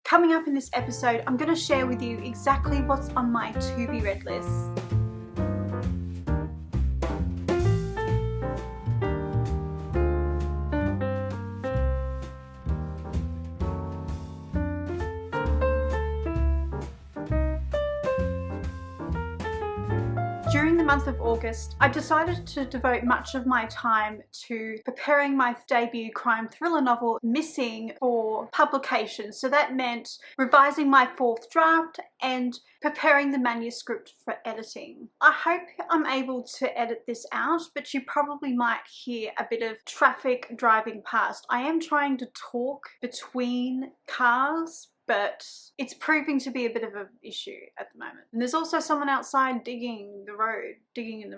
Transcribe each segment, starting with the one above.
Coming up in this episode, I'm going to share with you exactly what's on my to-be-read list. During the month of August, I decided to devote much of my time to preparing my debut crime thriller novel, Missing, for publication. So that meant revising my 4th draft and preparing the manuscript for editing. I hope I'm able to edit this out, but you probably might hear a bit of traffic driving past. I am trying to talk between cars, but it's proving to be a bit of an issue at the moment. And there's also someone outside digging in the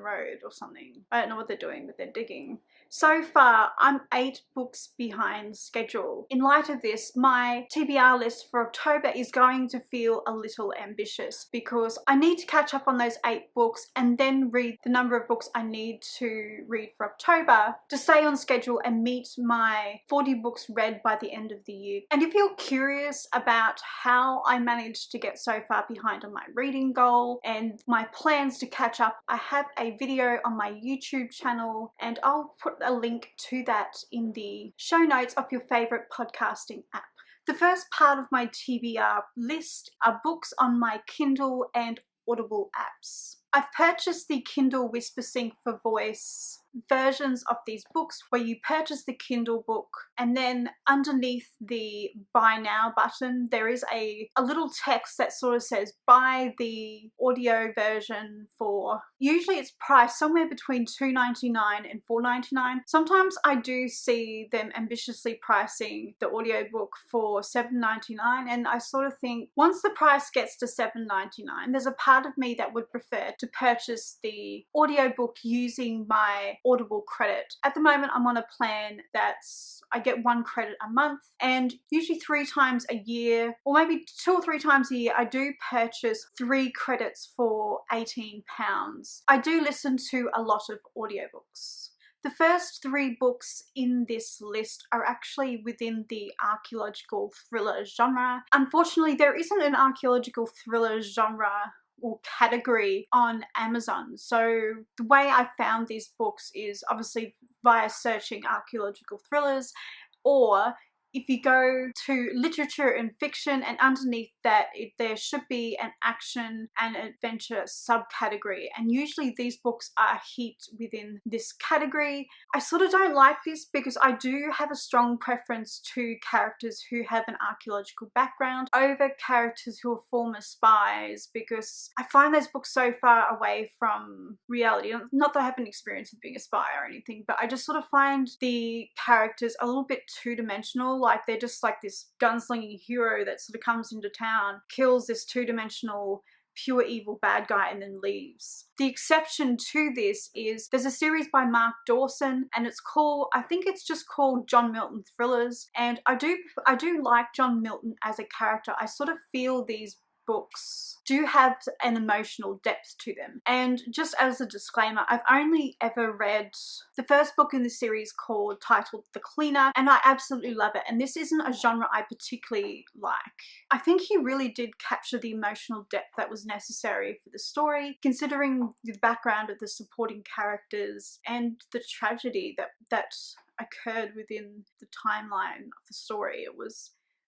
road or something. I don't know what they're doing, but they're digging. So far, I'm 8 books behind schedule. In light of this, my TBR list for October is going to feel a little ambitious because I need to catch up on those 8 books and then read the number of books I need to read for October to stay on schedule and meet my 40 books read by the end of the year. And if you're curious about how I managed to get so far behind on my reading goal and my plans to catch up, I have a video on my YouTube channel, and I'll put a link to that in the show notes of your favorite podcasting app. The first part of my TBR list are books on my Kindle and Audible apps. I've purchased the Kindle WhisperSync for Voice versions of these books where you purchase the Kindle book and then underneath the buy now button there is a little text that sort of says buy the audio version for, usually it's priced somewhere between $2.99 and $4.99. Sometimes I do see them ambitiously pricing the audiobook for $7.99, and I sort of think once the price gets to $7.99 there's a part of me that would prefer to purchase the audiobook using my Audible credit. At the moment I'm on a plan that's I get 1 credit a month, and usually 3 times a year, or maybe 2 or 3 times a year, I do purchase 3 credits for £18. I do listen to a lot of audiobooks. The first 3 books in this list are actually within the archaeological thriller genre. Unfortunately, there isn't an archaeological thriller genre or category on Amazon. So the way I found these books is obviously via searching archaeological thrillers, or if you go to literature and fiction, and underneath that there should be an action and adventure subcategory, and usually these books are heaped within this category. I sort of don't like this because I do have a strong preference to characters who have an archaeological background over characters who are former spies, because I find those books so far away from reality. Not that I have an experience of being a spy or anything, but I just sort of find the characters a little bit two-dimensional. Like they're just like this gunslinging hero that sort of comes into town, kills this two-dimensional pure evil bad guy and then leaves. The exception to this is there's a series by Mark Dawson, and it's called, I think it's just called John Milton Thrillers, and I do like John Milton as a character. I sort of feel these books do have an emotional depth to them. And just as a disclaimer, I've only ever read the first book in the series titled The Cleaner, and I absolutely love it. And this isn't a genre I particularly like. I think he really did capture the emotional depth that was necessary for the story, considering the background of the supporting characters and the tragedy that occurred within the timeline of the story.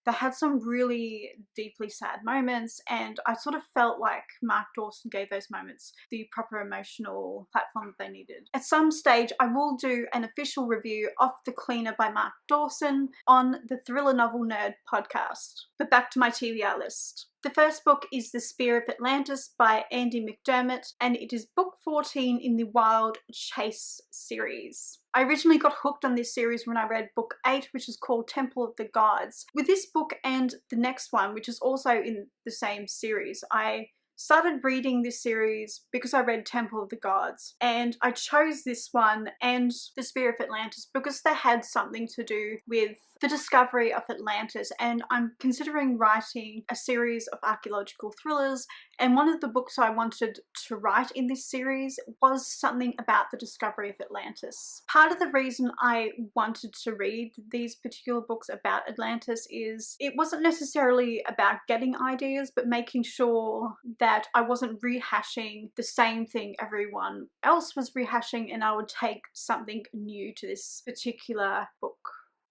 They had some really deeply sad moments, and I sort of felt like Mark Dawson gave those moments the proper emotional platform that they needed. At some stage, I will do an official review of The Cleaner by Mark Dawson on the Thriller Novel Nerd podcast. But back to my TBR list. The first book is The Spear of Atlantis by Andy McDermott, and it is book 14 in the Wild Chase series. I originally got hooked on this series when I read book 8, which is called Temple of the Gods. With this book and the next one, which is also in the same series, I started reading this series because I read Temple of the Gods, and I chose this one and The Spear of Atlantis because they had something to do with the discovery of Atlantis, and I'm considering writing a series of archaeological thrillers, and one of the books I wanted to write in this series was something about the discovery of Atlantis. Part of the reason I wanted to read these particular books about Atlantis is it wasn't necessarily about getting ideas, but making sure that I wasn't rehashing the same thing everyone else was rehashing, and I would take something new to this particular book.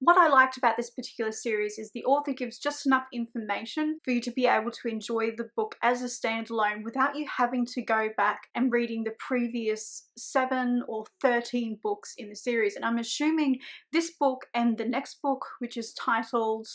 What I liked about this particular series is the author gives just enough information for you to be able to enjoy the book as a standalone without you having to go back and reading the previous 7 or 13 books in the series. And I'm assuming this book and the next book, which is titled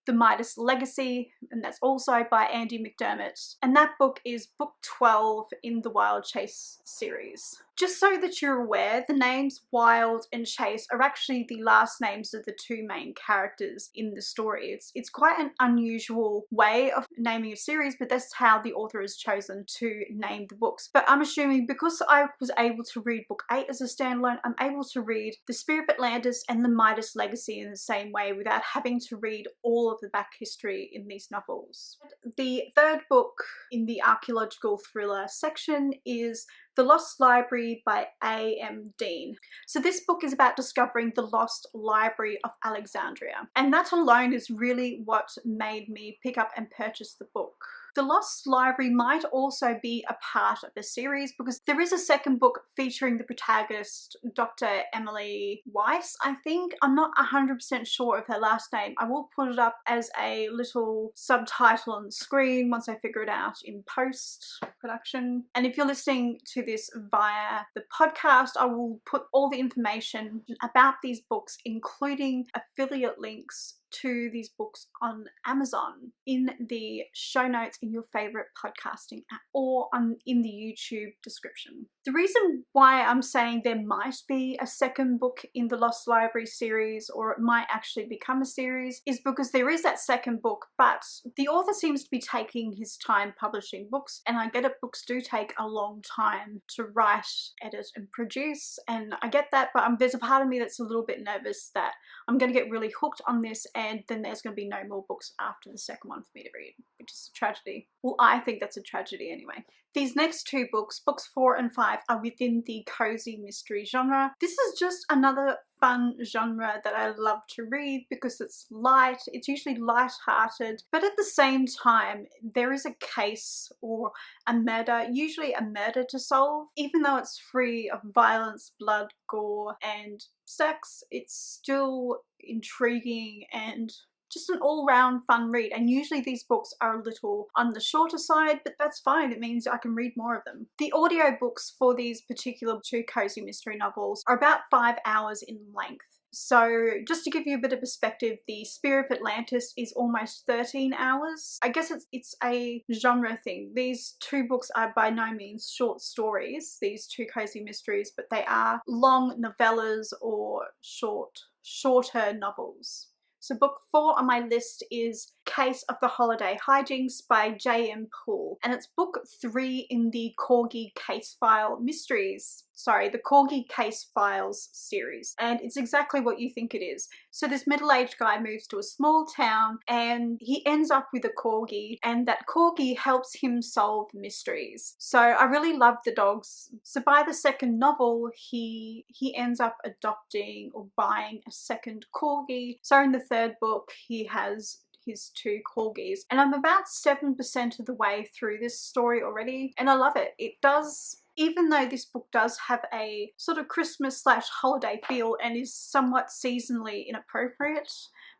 The Midas Legacy, and that's also by Andy McDermott, and that book is book 12 in the Wild Chase series. Just so that you're aware, the names Wild and Chase are actually the last names of the two main characters in the story. It's quite an unusual way of naming a series, but that's how the author has chosen to name the books. But I'm assuming because I was able to read book 8 as a standalone, I'm able to read The Spear of Atlantis and The Midas Legacy in the same way without having to read all of the back history in these novels. The third book in the archaeological thriller section is The Lost Library by A.M. Dean. So this book is about discovering the lost library of Alexandria, and that alone is really what made me pick up and purchase the book. The Lost Library might also be a part of the series because there is a second book featuring the protagonist, Dr. Emily Weiss, I think. I'm not 100% sure of her last name. I will put it up as a little subtitle on the screen once I figure it out in post-production. And if you're listening to this via the podcast, I will put all the information about these books, including affiliate links to these books on Amazon, in the show notes in your favorite podcasting app or in the YouTube description. The reason why I'm saying there might be a second book in the Lost Library series, or it might actually become a series, is because there is that second book, but the author seems to be taking his time publishing books, and I get it, books do take a long time to write, edit and produce, and I get that, but there's a part of me that's a little bit nervous that I'm going to get really hooked on this and then there's going to be no more books after the second one for me to read, which is a tragedy. Well, I think that's a tragedy anyway. These next two books, books 4 and 5, are within the cozy mystery genre. This is just another fun genre that I love to read because it's light, it's usually light-hearted, but at the same time there is a case or a murder, usually a murder to solve. Even though it's free of violence, blood, gore and sex, it's still intriguing and just an all-round fun read, and usually these books are a little on the shorter side, but that's fine, it means I can read more of them. The audiobooks for these particular two cozy mystery novels are about 5 hours in length. So just to give you a bit of perspective, The Spear of Atlantis is almost 13 hours. I guess it's a genre thing. These two books are by no means short stories, these two cozy mysteries, but they are long novellas or shorter novels. So book 4 on my list is Case of the Holiday Hijinks by J.M. Poole, and it's book 3 in the Corgi Case File Mysteries. Sorry, the Corgi Case Files series, and it's exactly what you think it is. So this middle-aged guy moves to a small town and he ends up with a corgi, and that corgi helps him solve mysteries. So I really love the dogs. So by the second novel, he ends up adopting or buying a second corgi. So in the third book, he has his 2 corgis, and I'm about 7% of the way through this story already, and I love it. It does, even though this book does have a sort of Christmas/holiday feel and is somewhat seasonally inappropriate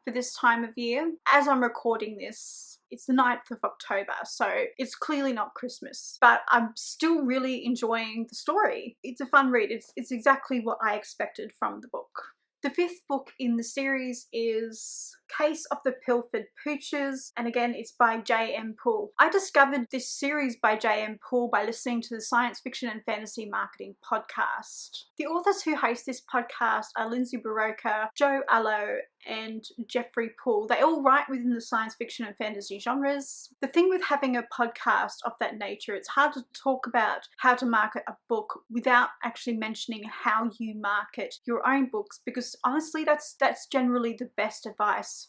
for this time of year. As I'm recording this, it's the 9th of October, so it's clearly not Christmas, but I'm still really enjoying the story. It's a fun read. It's exactly what I expected from the book. The 5th book in the series is Case of the Pilfered Pooches, and again it's by J.M. Poole. I discovered this series by J.M. Poole by listening to the Science Fiction and Fantasy Marketing podcast. The authors who host this podcast are Lindsay Barocca, Joe Allo, and Jeffrey Poole. They all write within the science fiction and fantasy genres. The thing with having a podcast of that nature, it's hard to talk about how to market a book without actually mentioning how you market your own books, because honestly that's generally the best advice.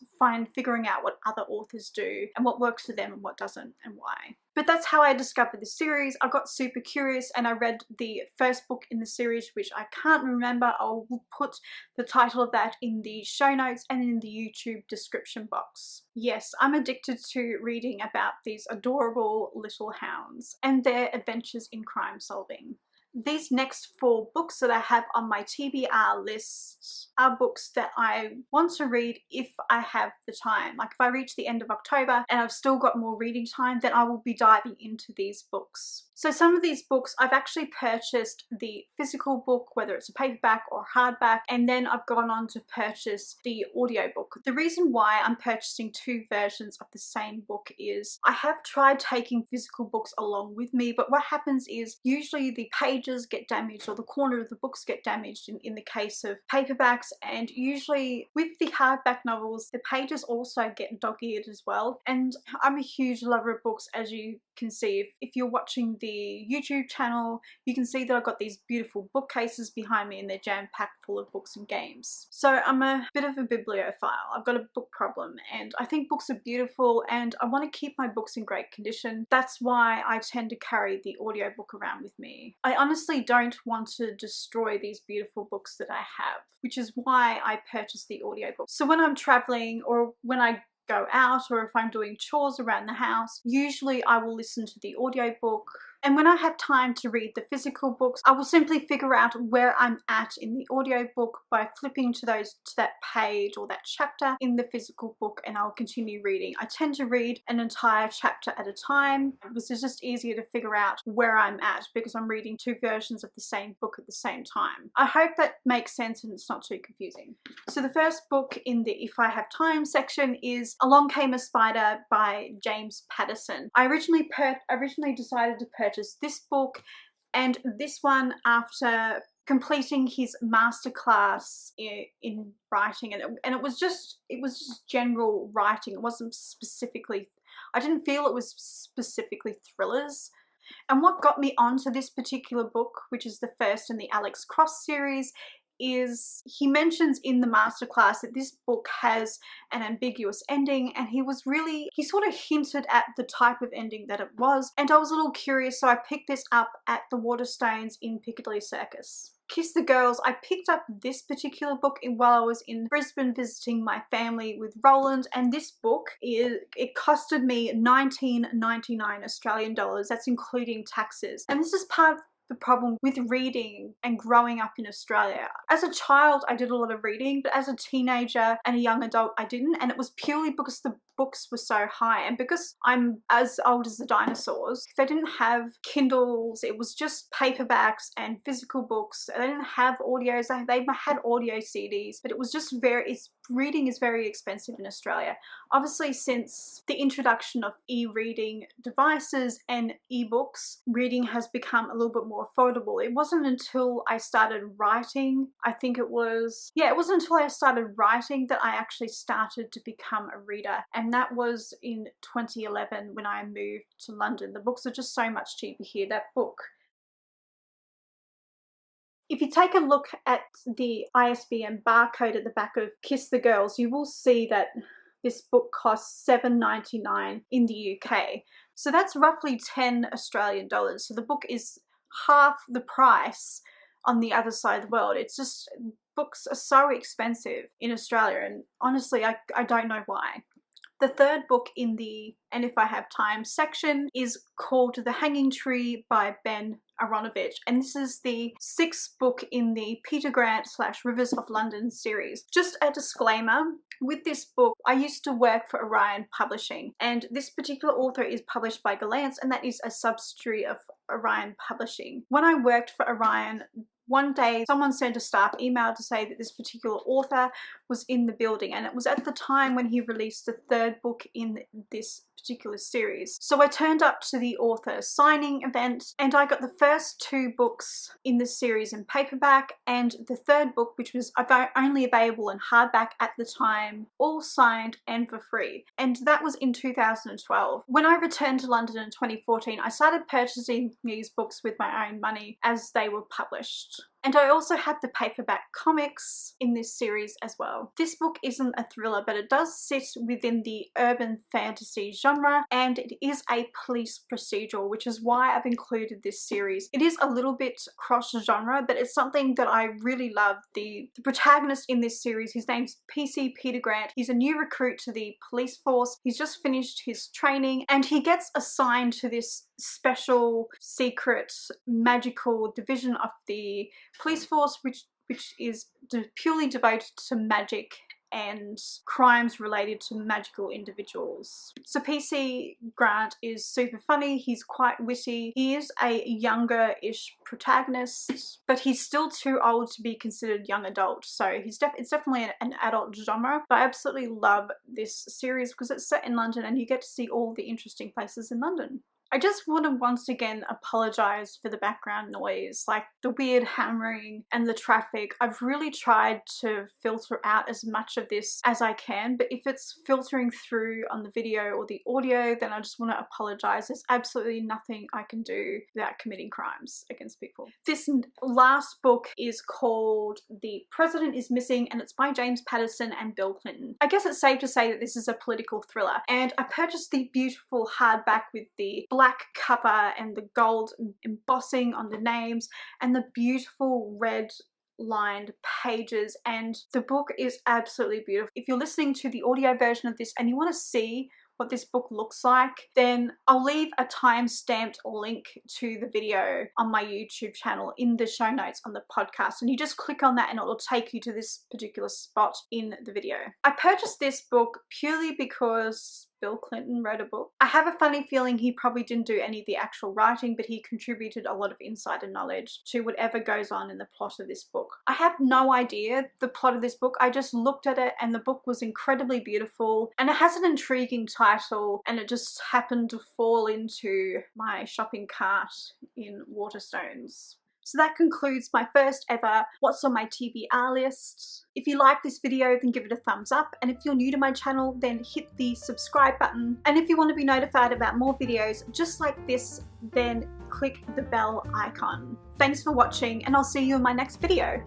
Figuring out what other authors do and what works for them and what doesn't and why. But that's how I discovered this series. I got super curious and I read the first book in the series, which I can't remember. I'll put the title of that in the show notes and in the YouTube description box. Yes, I'm addicted to reading about these adorable little hounds and their adventures in crime solving. These next 4 books that I have on my TBR list are books that I want to read if I have the time. Like if I reach the end of October and I've still got more reading time, then I will be diving into these books. So some of these books I've actually purchased the physical book, whether it's a paperback or hardback, and then I've gone on to purchase the audiobook. The reason why I'm purchasing 2 versions of the same book is I have tried taking physical books along with me, but what happens is usually the pages get damaged or the corner of the books get damaged in the case of paperbacks, and usually with the hardback novels the pages also get dog-eared as well. And I'm a huge lover of books, as you can see. If you're watching the YouTube channel, you can see that I've got these beautiful bookcases behind me and they're jam-packed full of books and games. So I'm a bit of a bibliophile. I've got a book problem and I think books are beautiful and I want to keep my books in great condition. That's why I tend to carry the audiobook around with me. I honestly don't want to destroy these beautiful books that I have, which is why I purchased the audiobook. So when I'm traveling or when I go out or if I'm doing chores around the house, usually I will listen to the audiobook. And when I have time to read the physical books, I will simply figure out where I'm at in the audiobook by flipping to that page or that chapter in the physical book, and I'll continue reading. I tend to read an entire chapter at a time. This is just easier to figure out where I'm at because I'm reading 2 versions of the same book at the same time. I hope that makes sense and it's not too confusing. So the first book in the If I Have Time section is Along Came a Spider by James Patterson. I originally decided to purchase this book and this one after completing his masterclass in writing, and it was just general writing. It wasn't specifically, I didn't feel it was specifically thrillers. And what got me onto this particular book, which is the first in the Alex Cross series, is he mentions in the masterclass that this book has an ambiguous ending, and he sort of hinted at the type of ending that it was, and I was a little curious, so I picked this up at the Waterstones in Piccadilly Circus. Kiss the Girls, I picked up this particular book while I was in Brisbane visiting my family with Roland, and this book, it costed me $19.99 Australian dollars, that's including taxes. And this is part of the problem with reading and growing up in Australia. As a child I did a lot of reading, but as a teenager and a young adult I didn't, and it was purely because the books were so high, and because I'm as old as the dinosaurs, they didn't have Kindles, it was just paperbacks and physical books. They didn't have audios, they had audio CDs, but it was just reading is very expensive in Australia. Obviously since the introduction of e-reading devices and ebooks, reading has become a little bit more affordable. It wasn't until I started writing, it wasn't until I started writing that I actually started to become a reader, and that was in 2011 when I moved to London. The books are just so much cheaper here. That book, if you take a look at the ISBN barcode at the back of Kiss the Girls, you will see that this book costs $7.99 in the UK. So that's roughly 10 Australian dollars. So the book is half the price on the other side of the world. It's just, books are so expensive in Australia, and honestly I don't know why. The third book in the And If I Have Time section is called The Hanging Tree by Ben Aaronovitch, and this is the 6th book in the Peter Grant / Rivers of London series. Just a disclaimer, with this book I used to work for Orion Publishing, and this particular author is published by Gollancz, and that is a subsidiary of Orion Publishing. When I worked for Orion, one day someone sent a staff email to say that this particular author was in the building, and it was at the time when he released the 3rd book in this particular series. So I turned up to the author signing event and I got the first 2 books in this series in paperback, and the 3rd book, which was only available in hardback at the time, all signed and for free. And that was in 2012. When I returned to London in 2014, I started purchasing these books with my own money as they were published. And I also had the paperback comics in this series as well. This book isn't a thriller, but it does sit within the urban fantasy genre, and it is a police procedural, which is why I've included this series. It is a little bit cross-genre, but it's something that I really love. The protagonist in this series, his name's PC Peter Grant. He's a new recruit to the police force. He's just finished his training and he gets assigned to this special secret magical division of the police force, which is purely devoted to magic and crimes related to magical individuals. So PC Grant is super funny, he's quite witty, he is a younger-ish protagonist, but he's still too old to be considered young adult, so it's definitely an adult genre. But I absolutely love this series because it's set in London and you get to see all the interesting places in London. I just want to once again apologise for the background noise, like the weird hammering and the traffic. I've really tried to filter out as much of this as I can, but if it's filtering through on the video or the audio, then I just want to apologise. There's absolutely nothing I can do without committing crimes against people. This last book is called The President is Missing, and it's by James Patterson and Bill Clinton. I guess it's safe to say that this is a political thriller, and I purchased the beautiful hardback with the black cover and the gold embossing on the names and the beautiful red lined pages, and the book is absolutely beautiful. If you're listening to the audio version of this and you want to see what this book looks like, then I'll leave a time-stamped link to the video on my YouTube channel in the show notes on the podcast, and you just click on that and it'll take you to this particular spot in the video. I purchased this book purely because Bill Clinton wrote a book. I have a funny feeling he probably didn't do any of the actual writing, but he contributed a lot of insider knowledge to whatever goes on in the plot of this book. I have no idea the plot of this book. I just looked at it and the book was incredibly beautiful and it has an intriguing title, and it just happened to fall into my shopping cart in Waterstones. So that concludes my first ever What's on my TBR list. If you like this video, then give it a thumbs up, and if you're new to my channel, then hit the subscribe button, and if you want to be notified about more videos just like this, then click the bell icon. Thanks for watching, and I'll see you in my next video.